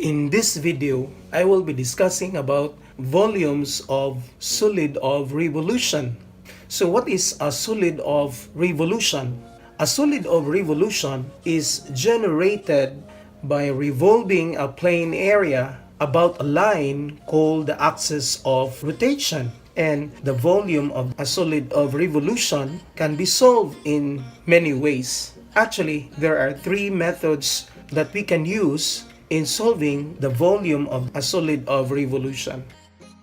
In this video, I will be discussing about volumes of solid of revolution. So what is a solid of revolution? A solid of revolution is generated by revolving a plane area about a line called the axis of rotation. And the volume of a solid of revolution can be solved in many ways. Actually, there are three methods that we can use in solving the volume of a solid of revolution.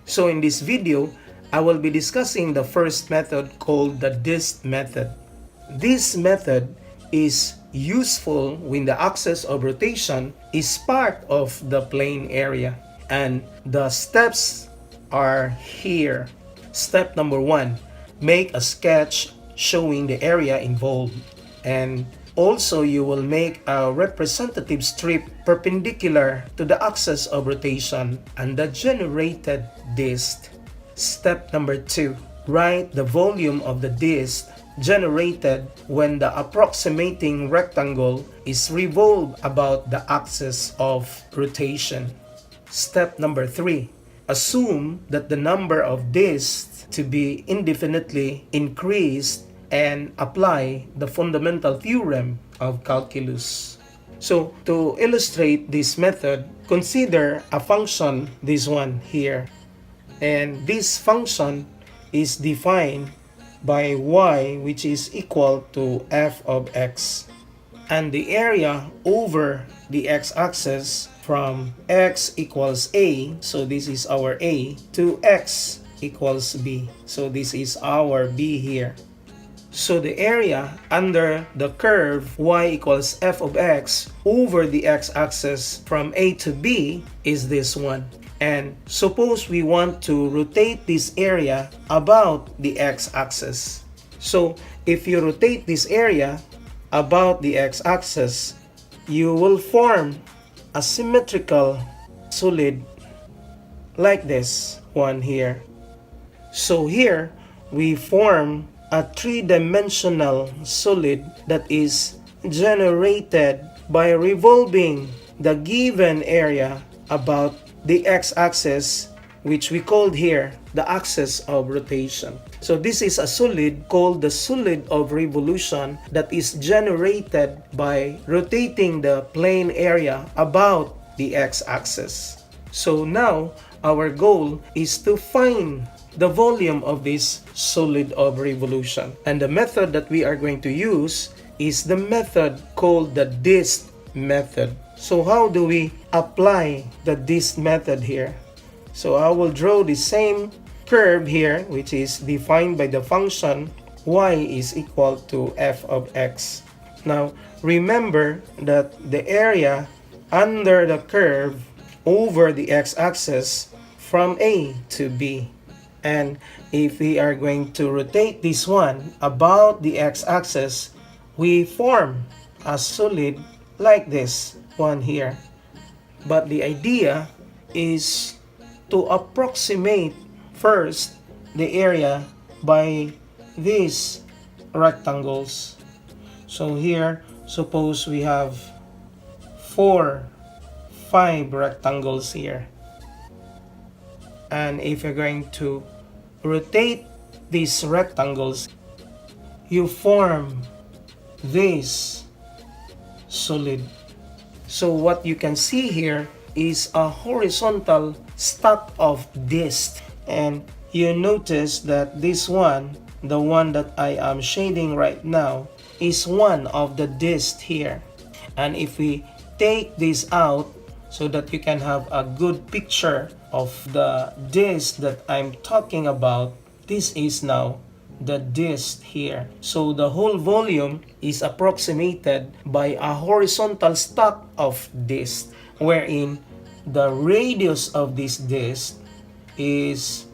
So in this video, I will be discussing the first method called the disk method. This method is useful when the axis of rotation is part of the plane area. And the steps are here. Step number 1, make a sketch showing the area involved. And also, you will make a representative strip perpendicular to the axis of rotation and the generated disk. Step number 2, write the volume of the disk generated when the approximating rectangle is revolved about the axis of rotation. Step number 3, assume that the number of disks to be indefinitely increased and apply the fundamental theorem of calculus. So, to illustrate this method, consider a function, this one here. And this function is defined by y, which is equal to f of x. And the area over the x-axis from x equals a, so this is our a, to x equals b. So this is our b here. So the area under the curve y equals f of x over the x-axis from a to b is this one. And suppose we want to rotate this area about the x-axis. So if you rotate this area about the x-axis, you will form a symmetrical solid like this one here. So here we form a three-dimensional solid that is generated by revolving the given area about the x-axis, which we called here the axis of rotation. So this is a solid called the solid of revolution that is generated by rotating the plane area about the x-axis. So now our goal is to find the volume of this solid of revolution. And the method that we are going to use is the method called the disk method. So how do we apply the disk method here? So I will draw the same curve here, which is defined by the function y is equal to f of x. Now remember that the area under the curve over the x-axis from a to b. And if we are going to rotate this one about the x-axis, we form a solid like this one here. But the idea is to approximate first the area by these rectangles. So here, suppose we have 5 rectangles here. And if you're going to rotate these rectangles, you form this solid. So what you can see here is a horizontal stack of disks. And you notice that this one, the one that I am shading right now, is one of the disks here. And if we take this out so that you can have a good picture of the disk that I'm talking about, this is now the disk here. So the whole volume is approximated by a horizontal stack of disks, wherein the radius of this disk is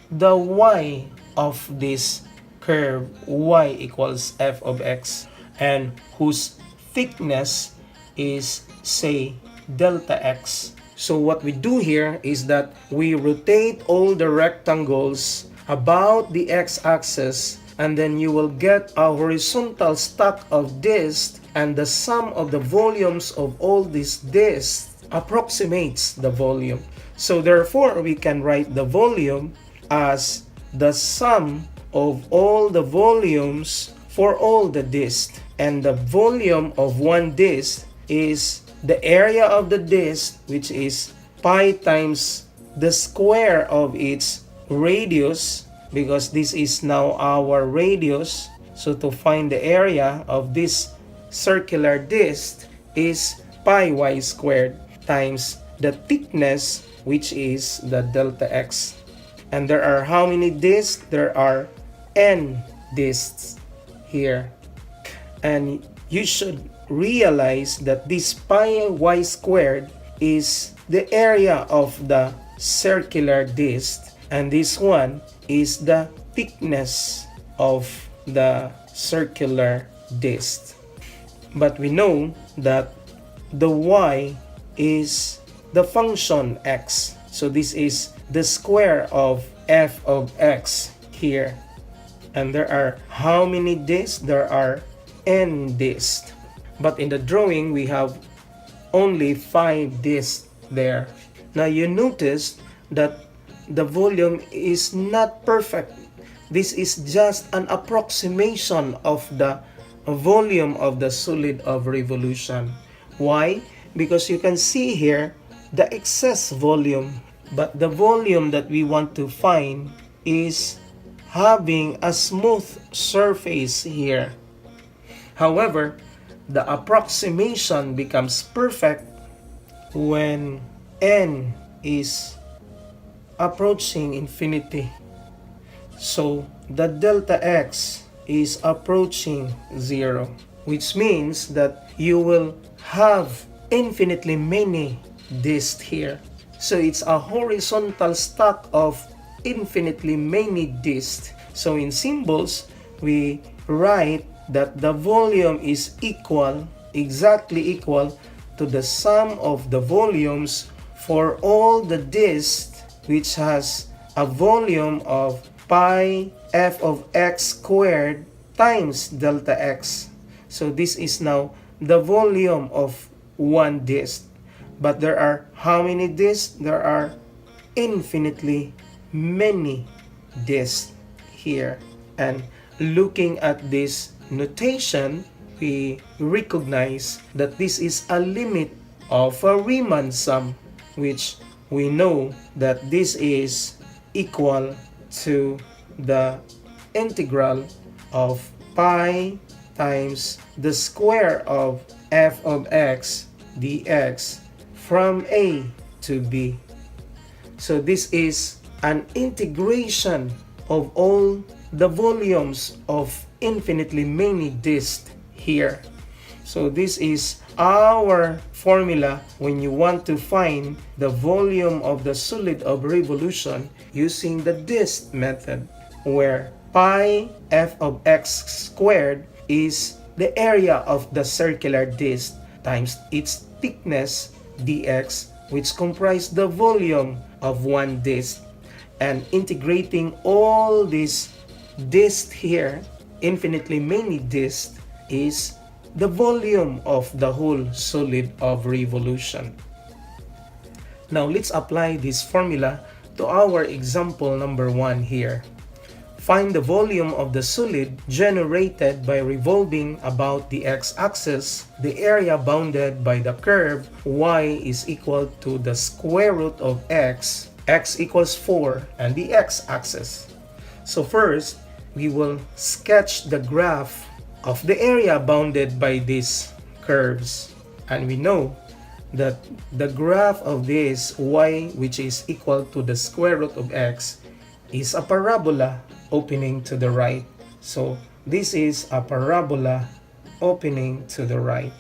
the y of this curve y equals f of x, and whose thickness is, say, delta x. So what we do here is that we rotate all the rectangles about the x-axis, and then you will get a horizontal stack of disks, and the sum of the volumes of all these disks approximates the volume. So therefore, we can write the volume as the sum of all the volumes for all the disks. And the volume of one disk is the area of the disk, which is pi times the square of its radius, because this is now our radius. So to find the area of this circular disk is pi y squared times the thickness, which is the delta x. And there are how many disks? There are n disks here. And you should realize that this pi y squared is the area of the circular disk, and this one is the thickness of the circular disk. But we know that the y is the function x. So this is the square of f of x here. And there are how many disks? There are n disks. But in the drawing, we have only 5 disks there. Now you notice that the volume is not perfect. This is just an approximation of the volume of the solid of revolution. Why? Because you can see here the excess volume, but the volume that we want to find is having a smooth surface here. However, the approximation becomes perfect when n is approaching infinity. So the delta x is approaching 0, which means that you will have infinitely many disks here. So it's a horizontal stack of infinitely many disks. So in symbols, we write that the volume is exactly equal to the sum of the volumes for all the disks, which has a volume of pi f of x squared times delta x. So this is now the volume of one disk. But there are how many disks? There are infinitely many disks here. And looking at this notation, we recognize that this is a limit of a Riemann sum, which we know that this is equal to the integral of pi times the square of f of x dx from a to b. So this is an integration of all the volumes of infinitely many disks here. So this is our formula when you want to find the volume of the solid of revolution using the disk method, where pi f of x squared is the area of the circular disk times its thickness dx, which comprise the volume of one disk. And integrating all these disks here, infinitely many disks, is the volume of the whole solid of revolution. Now let's apply this formula to our example number 1 here. Find the volume of the solid generated by revolving about the x-axis. The area bounded by the curve y is equal to the square root of x equals 4, and the x-axis. So first, we will sketch the graph of the area bounded by these curves. And we know that the graph of this y, which is equal to the square root of x, is a parabola opening to the right. So this is a parabola opening to the right.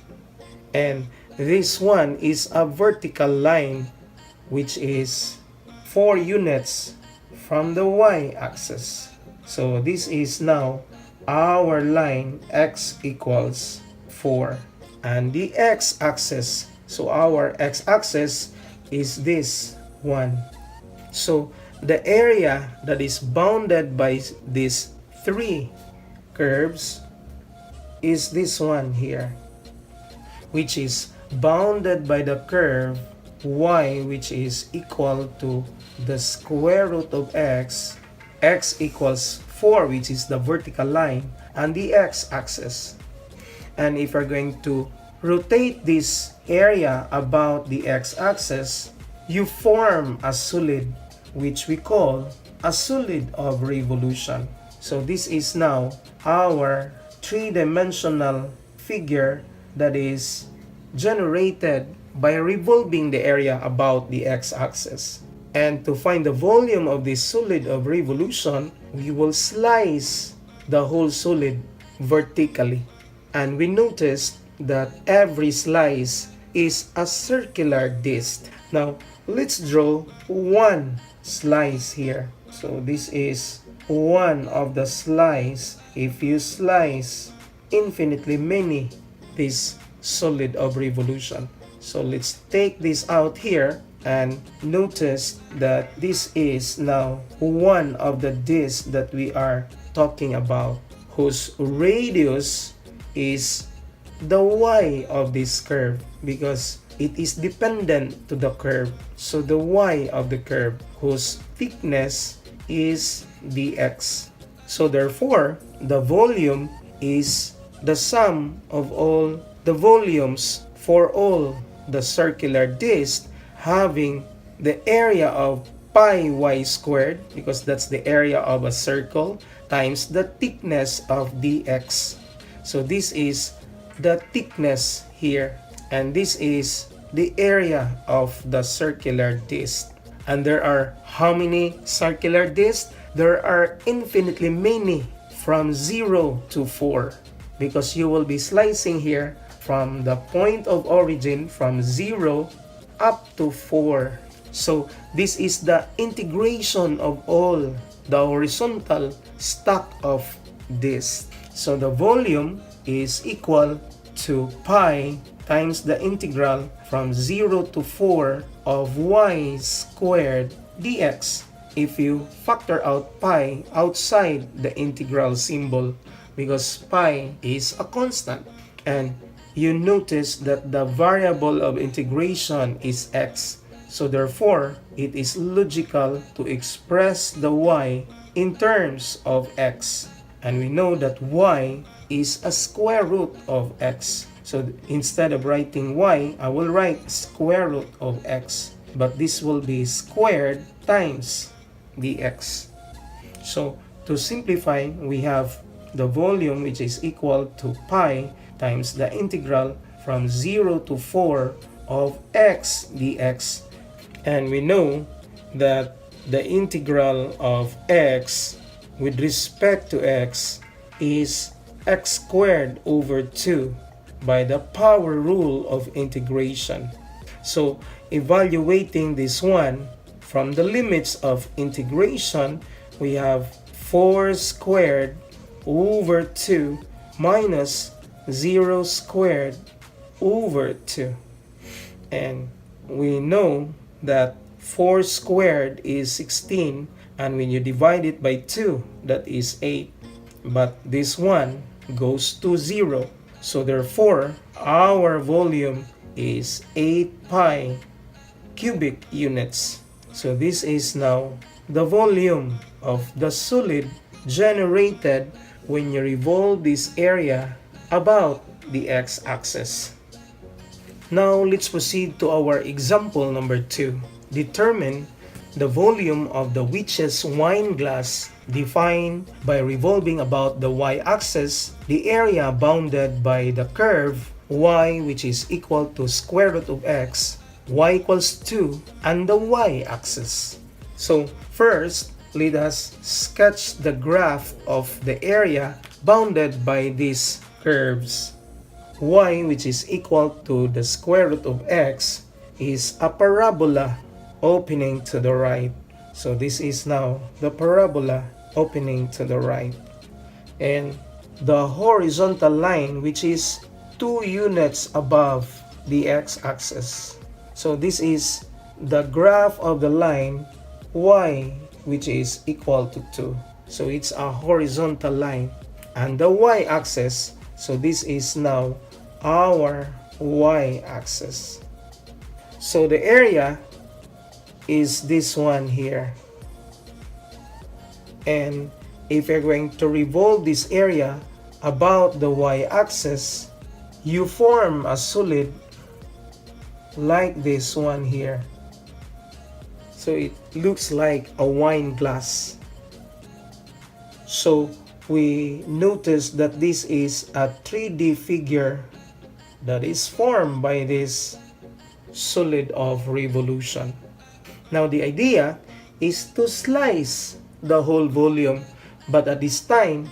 And this one is a vertical line, which is 4 units from the y-axis. So this is now our line x equals 4. And the x-axis, so our x-axis is this one. So the area that is bounded by these 3 curves is this one here, which is bounded by the curve y, which is equal to the square root of x equals 4, which is the vertical line, and the x-axis. And if we're going to rotate this area about the x-axis, you form a solid which we call a solid of revolution. So this is now our three-dimensional figure that is generated by revolving the area about the x-axis. And to find the volume of this solid of revolution, we will slice the whole solid vertically. And we noticed that every slice is a circular disc. Now, let's draw one slice here. So this is one of the slice. If you slice infinitely many, this solid of revolution. So let's take this out here and notice that this is now one of the discs that we are talking about, whose radius is the y of this curve because it is dependent to the curve. So the y of the curve, whose thickness is dx. So therefore, the volume is the sum of all the volumes for all the circular disc having the area of pi y squared, because that's the area of a circle, times the thickness of dx. So this is the thickness here, and this is the area of the circular disc. And there are how many circular discs? There are infinitely many, from 0 to 4, because you will be slicing here from the point of origin from 0 up to 4. So this is the integration of all the horizontal stack of this. So the volume is equal to pi times the integral from 0 to 4 of y squared dx, if you factor out pi outside the integral symbol, because pi is a constant. And you notice that the variable of integration is x. So therefore, it is logical to express the y in terms of x. And we know that y is a square root of x. So instead of writing y, I will write square root of x. But this will be squared times dx. So to simplify, we have the volume, which is equal to pi times the integral from 0 to 4 of x dx. And we know that the integral of x with respect to x is x squared over 2 by the power rule of integration. So evaluating this one from the limits of integration, we have 4 squared over 2 minus 0 squared over 2. And we know that 4 squared is 16, and when you divide it by 2, that is 8. But this one goes to 0. So therefore, our volume is 8 pi cubic units. So this is now the volume of the solid generated when you revolve this area about the x-axis. Now let's proceed to our example number 2. Determine the volume of the witch's wine glass defined by revolving about the y-axis the area bounded by the curve y, which is equal to square root of x, y equals 2, and the y-axis. So first, let us sketch the graph of the area bounded by these curves. Y, which is equal to the square root of x, is a parabola opening to the right. So this is now the parabola opening to the right. And the horizontal line, which is 2 units above the x-axis. So this is the graph of the line y, which is equal to 2. So it's a horizontal line. And the y-axis, so this is now our y-axis. So the area is this one here. And if you're going to revolve this area about the y-axis, you form a solid like this one here. So it looks like a wine glass. So we notice that this is a 3D figure that is formed by this solid of revolution. Now the idea is to slice the whole volume, but at this time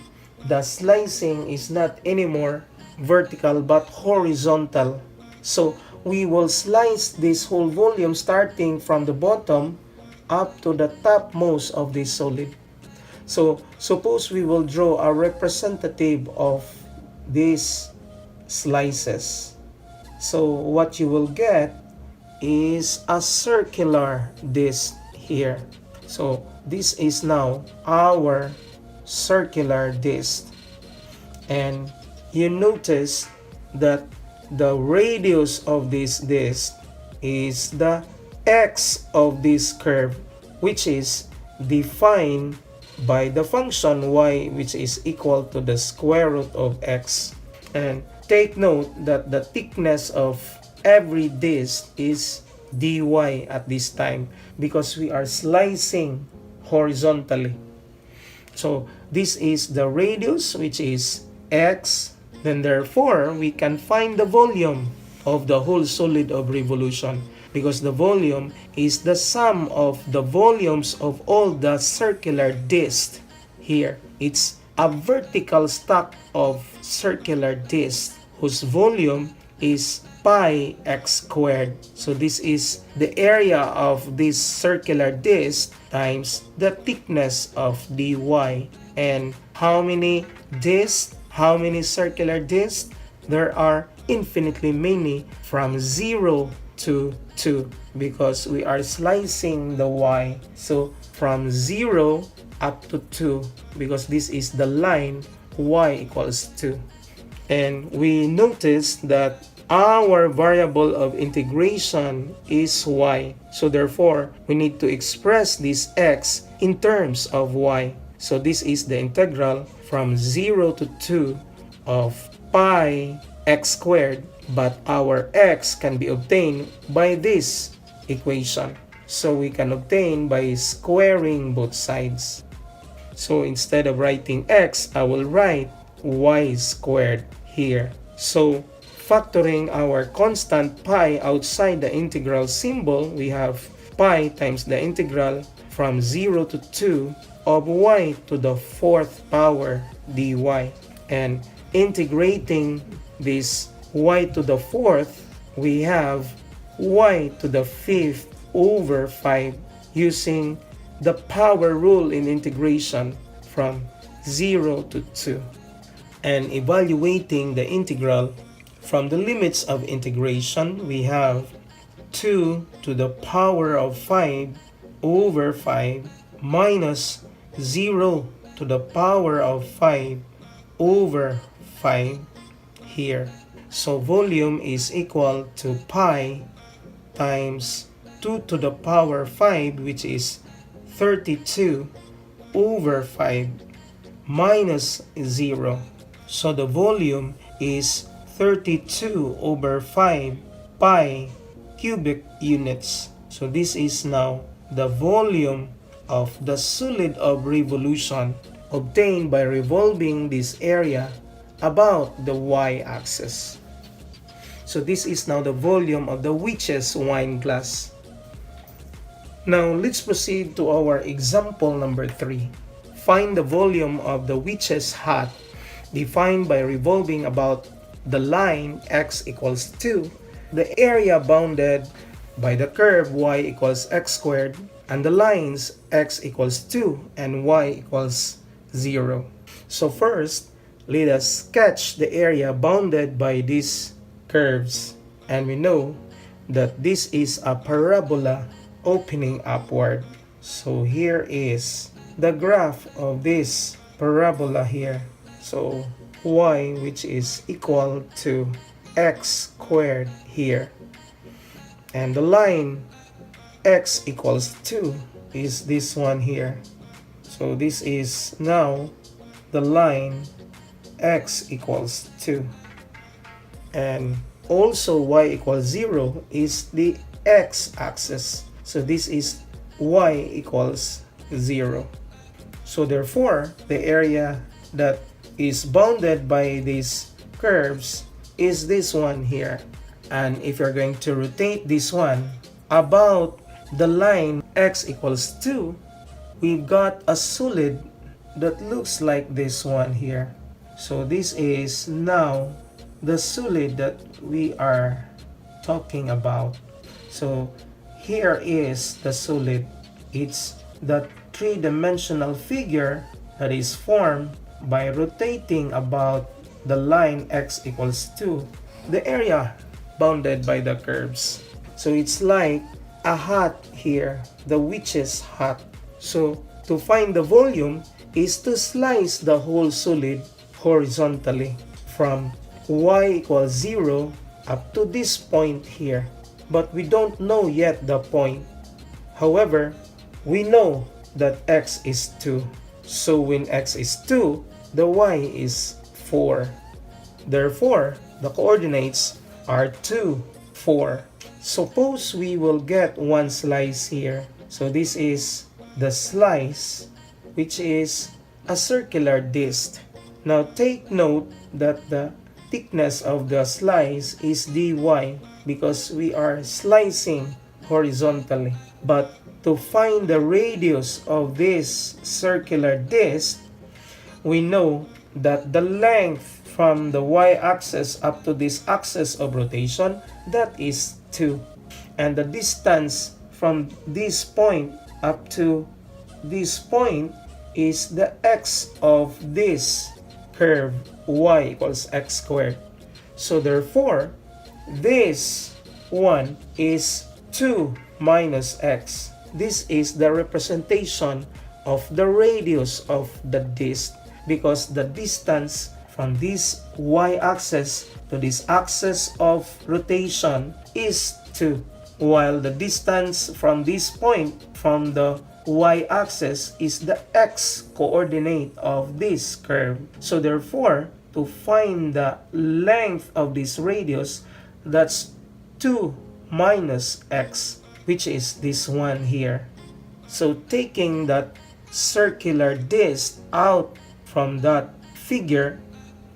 the slicing is not anymore vertical but horizontal. So we will slice this whole volume starting from the bottom up to the topmost of this solid. So suppose we will draw a representative of these slices. So what you will get is a circular disc here. So this is now our circular disc. And you notice that the radius of this disc is the x of this curve, which is defined by the function y, which is equal to the square root of x. And take note that the thickness of every disc is dy at this time because we are slicing horizontally. So this is the radius, which is x. Then therefore we can find the volume of the whole solid of revolution, because the volume is the sum of the volumes of all the circular discs here. It's a vertical stack of circular discs whose volume is pi x squared. So this is the area of this circular disc times the thickness of dy. And how many discs? How many circular discs? There are infinitely many, from 0 to 2, because we are slicing the y. So from 0 up to 2, because this is the line y equals 2. And we notice that our variable of integration is y. So therefore, we need to express this x in terms of y. So this is the integral from 0 to 2 of pi x squared, but our x can be obtained by this equation. So we can obtain by squaring both sides. So instead of writing x, I will write y squared here. So factoring our constant pi outside the integral symbol, we have pi times the integral from 0 to 2 of y to the 4th power dy. And integrating this y to the 4th, we have y to the 5th over 5 using the power rule in integration from 0 to 2. And evaluating the integral from the limits of integration, we have 2 to the power of 5 over 5 minus 0 to the power of 5 over 5 here. So volume is equal to pi times 2 to the power 5, which is 32 over 5 minus 0. So the volume is 32 over 5 pi cubic units. So this is now the volume of the solid of revolution obtained by revolving this area about the y-axis. So this is now the volume of the witch's wine glass. Now let's proceed to our example number 3. Find the volume of the witch's hat defined by revolving about the line x equals 2, the area bounded by the curve y equals x squared, and the lines x equals 2 and y equals 0. So first, let us sketch the area bounded by these curves. And we know that this is a parabola opening upward. So here is the graph of this parabola here. So y, which is equal to x squared here. And the line x equals 2 is this one here. So this is now the line x equals 2. And also y equals 0 is the x-axis. So this is y equals 0. So therefore, the area that is bounded by these curves is this one here. And if you're going to rotate this one about the line x equals 2, we've got a solid that looks like this one here. So this is now the solid that we are talking about. So here is the solid. It's the three-dimensional figure that is formed by rotating about the line x equals 2, the area bounded by the curves. So it's like a hat here, the witch's hat. So to find the volume is to slice the whole solid horizontally from y equals 0 up to this point here. But we don't know yet the point. However, we know that x is 2. So when x is 2, the y is 4. Therefore, the coordinates are 2, 4. Suppose we will get one slice here. So this is the slice, which is a circular disc. Now take note that the thickness of the slice is dy because we are slicing horizontally. But to find the radius of this circular disc, we know that the length from the y-axis up to this axis of rotation, that is 2. And the distance from this point up to this point is the x of this curve y equals x squared. So therefore, this one is 2 minus x. This is the representation of the radius of the disc because the distance from this y-axis to this axis of rotation is 2, while the distance from this point from the y-axis is the x coordinate of this curve. So therefore, to find the length of this radius, that's 2 minus x, which is this one here. So taking that circular disc out from that figure,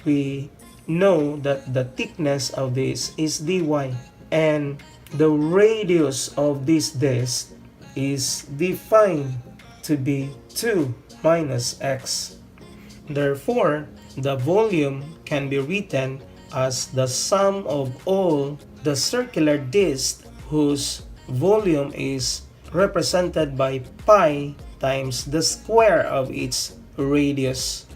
we know that the thickness of this is dy, and the radius of this disc is defined to be 2 minus x. Therefore, the volume can be written as the sum of all the circular discs whose volume is represented by pi times the square of its radius.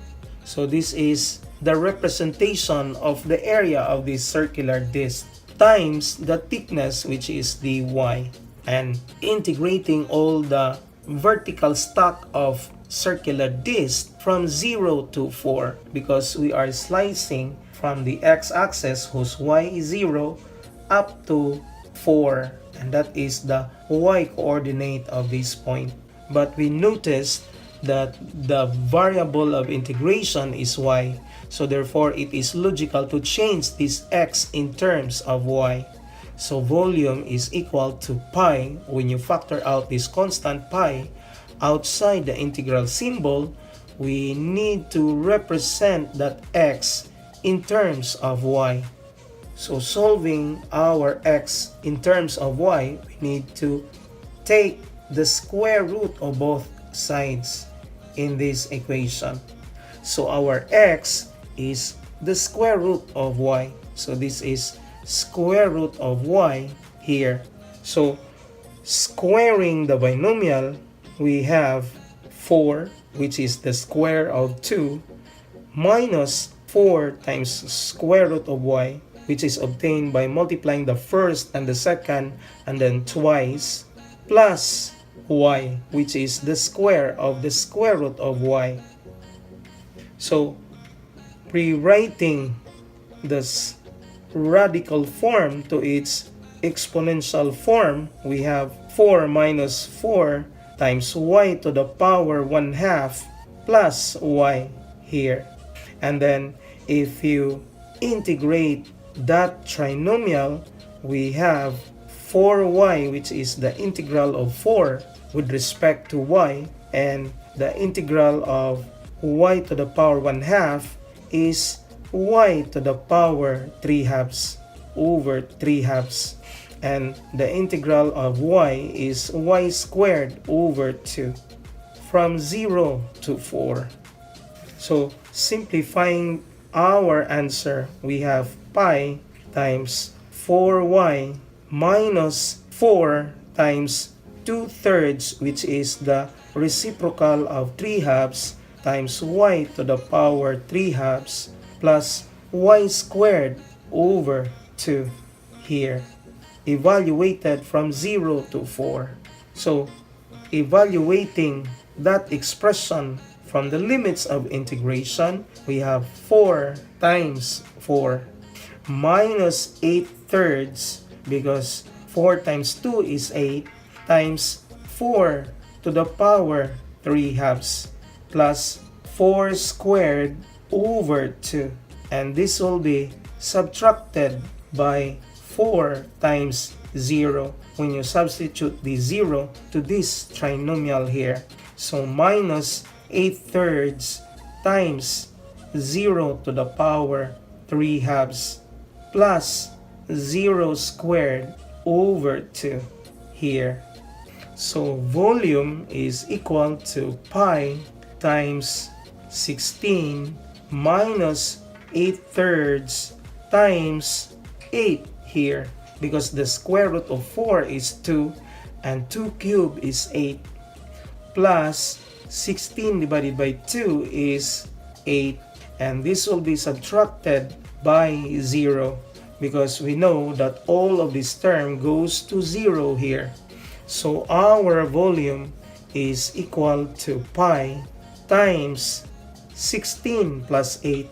So this is the representation of the area of this circular disc times the thickness, which is dy, and integrating all the vertical stack of circular disc from 0 to 4 because we are slicing from the x-axis whose y is 0 up to 4, and that is the y coordinate of this point. But we noticed that the variable of integration is y, so therefore it is logical to change this x in terms of y. So volume is equal to pi. When you factor out this constant pi outside the integral symbol, we need to represent that x in terms of y. So solving our x in terms of y, we need to take the square root of both sides in this equation. So our x is the square root of y. So this is square root of y here. So squaring the binomial, we have 4, which is the square of 2, minus 4 times square root of y, which is obtained by multiplying the first and the second and then twice, plus y, which is the square of the square root of y. So rewriting this radical form to its exponential form, we have 4 minus 4 times y to the power 1/2 plus y here. And then if you integrate that trinomial, we have 4y, which is the integral of 4 with respect to y, and the integral of y to the power 1/2 is y to the power 3/2 over 3/2, and the integral of y is y squared over 2 from 0 to 4. So simplifying our answer, we have pi times 4y minus 4 times 2/3, which is the reciprocal of 3/2, times y to the power 3/2 plus y squared over 2 here, evaluated from 0 to 4. So evaluating that expression from the limits of integration, we have 4 times 4 minus 8/3, because 4 times 2 is 8, times 4 to the power 3/2 plus 4 squared over 2. And this will be subtracted by 4 times 0 when you substitute the 0 to this trinomial here. So minus 8/3 times 0 to the power 3/2 plus 0 squared over 2 here. So volume is equal to pi times 16 minus 8/3 times 8 here, because the square root of 4 is 2 and 2 cubed is 8, plus 16 divided by 2 is 8, and this will be subtracted by 0, because we know that all of this term goes to 0 here. So our volume is equal to pi times 16 plus 8,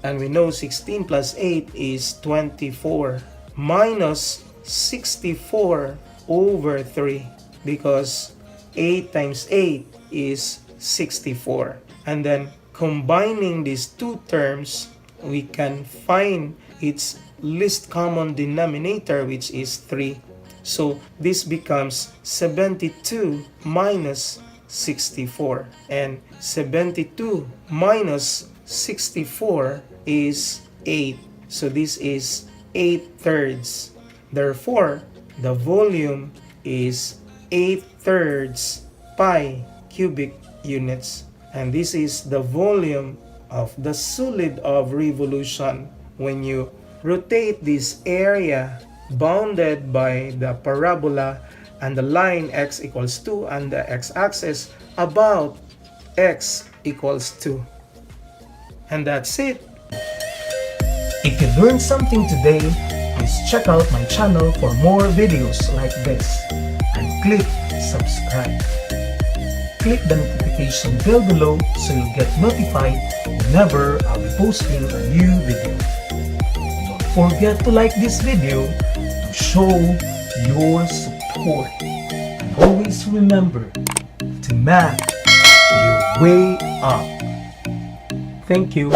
and we know 16 plus 8 is 24, minus 64 over 3, because 8 times 8 is 64. And then combining these two terms, we can find its least common denominator, which is 3. So this becomes 72 minus 64, and 72 minus 64 is 8. So this is 8/3. Therefore, the volume is 8/3 pi cubic units, and this is the volume of the solid of revolution when you rotate this area bounded by the parabola and the line x equals 2 and the x-axis about x equals 2. And that's it. If you learned something today, please check out my channel for more videos like this and click subscribe. Click the notification bell below so you'll get notified whenever I'll be posting a new video. Don't forget to like this video to show your support. And always remember to math your way up. Thank you.